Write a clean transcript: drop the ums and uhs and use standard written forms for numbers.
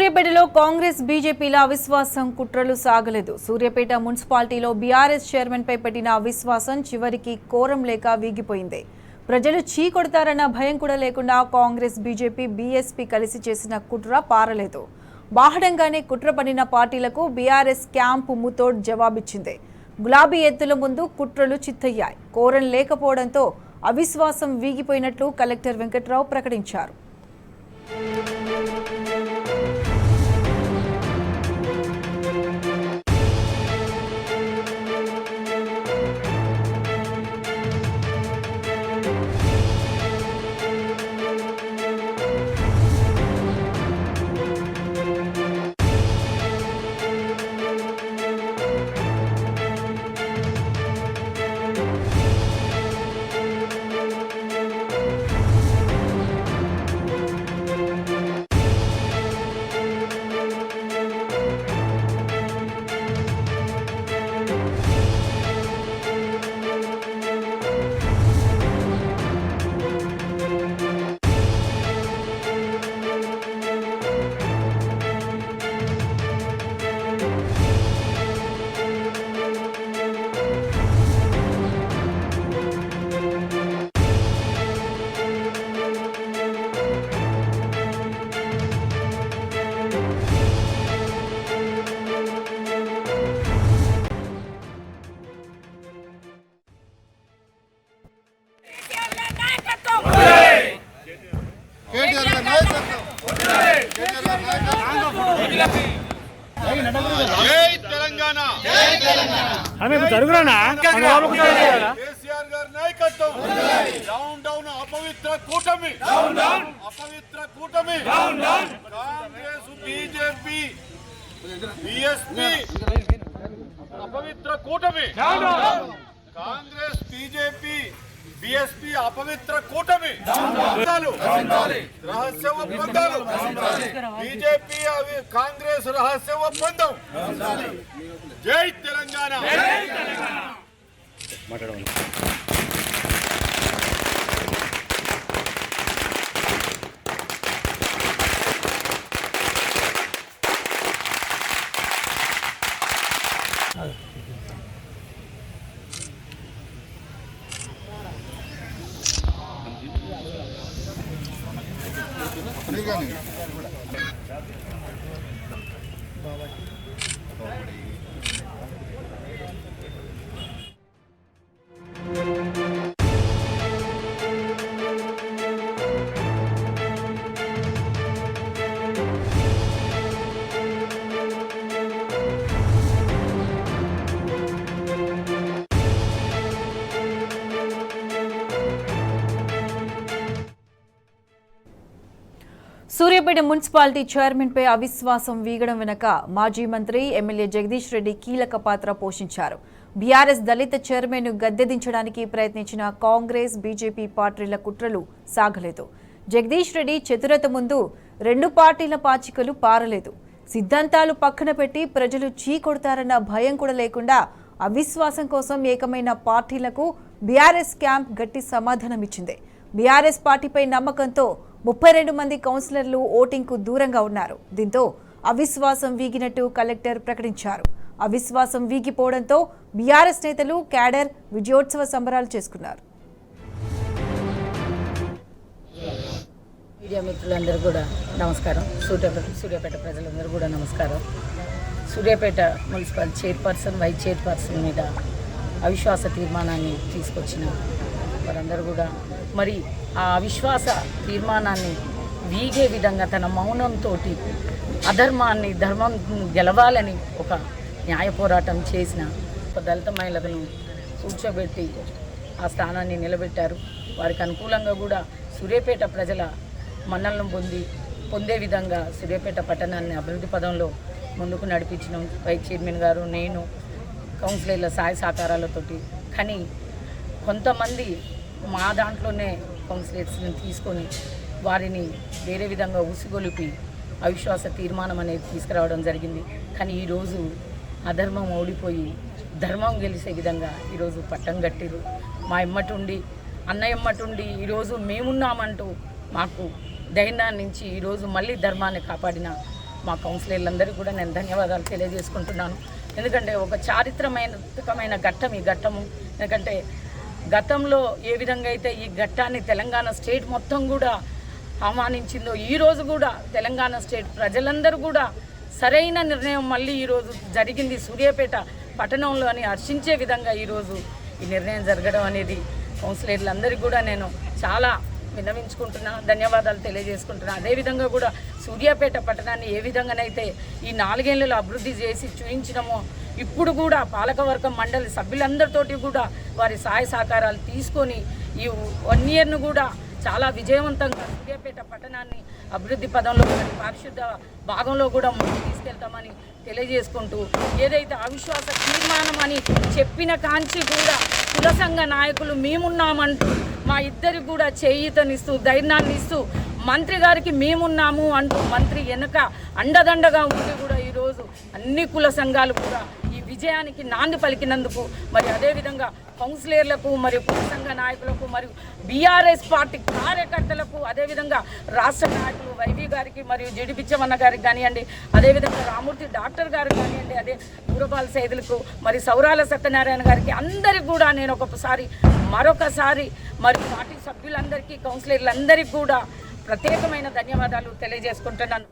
సూర్యాపేటలో కాంగ్రెస్ బీజేపీల అవిశ్వాసం కుట్రలు సాగలేదు. సూర్యాపేట మున్సిపాలిటీలో బీఆర్ఎస్ చైర్మన్ పై పెట్టిన అవిశ్వాసం చివరికి కోరం లేక వీగిపోయింది. ప్రజలు చీకొడతారన్న భయం కూడా లేకుండా కాంగ్రెస్ బీజేపీ బీఎస్పీ కలిసి చేసిన కుట్ర పారలేదు. బాహడంగానే కుట్ర పడిన పార్టీలకు బీఆర్ఎస్ క్యాంపు ముతోడ్ జవాబిచ్చింది. గులాబీ ఎత్తుల ముందు కుట్రలు చిత్తయ్యాయి. కోరం లేకపోవడంతో అవిశ్వాసం వీగిపోయినట్లు కలెక్టర్ వెంకట్రావు ప్రకటించారు. కేసీఆర్ గారి నాయకత్వం డౌన్ డౌన్ అపవిత్ర కూటమి కాంగ్రెస్ బీజేపీ బీఎస్పీ అపవిత్ర కూటమి కాంగ్రెస్ బీజేపీ బీఎస్పీ అపవిత్ర కూటమి రహస్య ఒప్పందాలు బీజేపీ కాంగ్రెస్ రహస్య ఒప్పందం. జై తెలంగాణ. సూర్యాపేట మున్సిపాలిటీ చైర్మన్ పై అవిశ్వాసం వీగడం వెనుక మాజీ మంత్రి ఎమ్మెల్యే జగదీష్ రెడ్డి కీలక పాత్ర పోషించారు. బీఆర్ఎస్ దళిత చైర్మన్ ను గద్దెదించడానికి ప్రయత్నించిన కాంగ్రెస్ బీజేపీ పార్టీల కుట్రలు సాగలేదు. జగదీష్ రెడ్డి చతురత ముందు రెండు పార్టీల పాచికలు పారలేదు. సిద్ధాంతాలు పక్కన పెట్టి ప్రజలు చీకొడతారన్న భయం కూడా లేకుండా అవిశ్వాసం కోసం ఏకమైన పార్టీలకు బీఆర్ఎస్ క్యాంప్ గట్టి సమాధానమిచ్చింది. బీఆర్ఎస్ పార్టీపై నమ్మకంతో 32 మంది కౌన్సిలర్లు ఓటింగ్కు దూరంగా ఉన్నారు. దీంతో అవిశ్వాసం వీగినట్టు కలెక్టర్ ప్రకటించారు. అవిశ్వాసం వీగిపోవడంతో బీఆర్ఎస్ నేతలు క్యాడర్ విజయోత్సవ సంబరాలు చేసుకున్నారు. మీడియా మిత్రులందరూ కూడా నమస్కారం. సూర్యాపేట ప్రజలందరూ కూడా నమస్కారం. Suryapet municipal chairperson vice chairperson మీద అవిశ్వాస తీర్మానాన్ని తీసుకొచ్చిన వారందరూ కూడా మరి ఆ అవిశ్వాస తీర్మానాన్ని వీగే విధంగా తన మౌనంతో అధర్మాన్ని ధర్మం గెలవాలని ఒక న్యాయ పోరాటం చేసిన దళిత మహిళలను కూర్చోబెట్టి ఆ స్థానాన్ని నిలబెట్టారు. వారికి అనుకూలంగా కూడా సూర్యాపేట ప్రజల మన్నలను పొందే విధంగా సూర్యాపేట పట్టణాన్ని అభివృద్ధి పదంలో ముందుకు నడిపించిన వైస్ చైర్మన్ గారు, నేను, కౌన్సిలర్ల సహాయ సహకారాలతోటి. కానీ కొంతమంది మా దాంట్లోనే కౌన్సిలర్స్ని తీసుకొని వారిని వేరే విధంగా ఉసిగొలిపి అవిశ్వాస తీర్మానం అనేది తీసుకురావడం జరిగింది. కానీ ఈరోజు అధర్మం ఓడిపోయి ధర్మం గెలిచే విధంగా ఈరోజు పట్టం కట్టిరు. మా ఎమ్మటుండి అన్నయ్య ఎమ్మటుండి ఈరోజు మేమున్నామంటూ మాకు ధైర్యాన్ని నుంచి ఈరోజు మళ్ళీ ధర్మాన్ని కాపాడిన మా కౌన్సిలర్లందరికీ కూడా నేను ధన్యవాదాలు తెలియజేసుకుంటున్నాను. ఎందుకంటే ఒక చారిత్రమైన ఘట్టం ఈ ఘట్టము. ఎందుకంటే గతంలో ఏ విధంగా అయితే ఈ ఘట్టాన్ని తెలంగాణ స్టేట్ మొత్తం కూడా ఆహ్వానించిందో ఈరోజు కూడా తెలంగాణ స్టేట్ ప్రజలందరూ కూడా సరైన నిర్ణయం మళ్ళీ ఈరోజు జరిగింది సూర్యాపేట పట్టణంలో అని హర్షించే విధంగా ఈరోజు ఈ నిర్ణయం జరగడం అనేది కౌన్సిలర్లందరికీ కూడా నేను చాలా విన్నవించుకుంటున్నాను, ధన్యవాదాలు తెలియజేసుకుంటున్నాను. అదేవిధంగా కూడా సూర్యాపేట పట్టణాన్ని ఏ విధంగానైతే ఈ 4 ఏళ్లలో అభివృద్ధి చేసి చూపించినామో ఇప్పుడు కూడా పాలకవర్గం మండలి సభ్యులందరితోటి కూడా వారి సహాయ సహకారాలు తీసుకొని ఈ 1 ఇయర్ను కూడా చాలా విజయవంతంగా సూర్యాపేట పట్టణాన్ని అభివృద్ధి పదంలో పారిశుద్ధ భాగంలో కూడా ముందుకు తీసుకెళ్తామని తెలియజేసుకుంటూ, ఏదైతే అవిశ్వాస తీర్మానం అని చెప్పిన కాంచి కూడా కుల సంఘ నాయకులు మేమున్నామంటూ మా ఇద్దరికి కూడా చేయూతనిస్తూ ధైర్యాన్ని ఇస్తూ మంత్రి గారికి మేమున్నాము అంటూ మంత్రి వెనుక అండదండగా ఉండి కూడా ఈరోజు అన్ని కుల సంఘాలు కూడా ఈ విజయానికి నాంది పలికినందుకు మరి అదేవిధంగా కౌన్సిలర్లకు మరియు కుల సంఘ నాయకులకు మరియు బీఆర్ఎస్ పార్టీ కార్యకర్తలకు అదేవిధంగా రాష్ట్ర నాయకులు వైవి గారికి మరియు జిడి పిచ్చమన్న గారికి కానివ్వండి, అదేవిధంగా రామూర్తి డాక్టర్ గారికి కానివ్వండి, అదే పూరపాల సైదులకు మరి సౌరాల సత్యనారాయణ గారికి అందరికీ కూడా నేను మరొకసారి మరి పార్టీ సభ్యులందరికీ కౌన్సిలర్లందరికీ కూడా ప్రత్యేకమైన ధన్యవాదాలు తెలియజేసుకుంటున్నాను.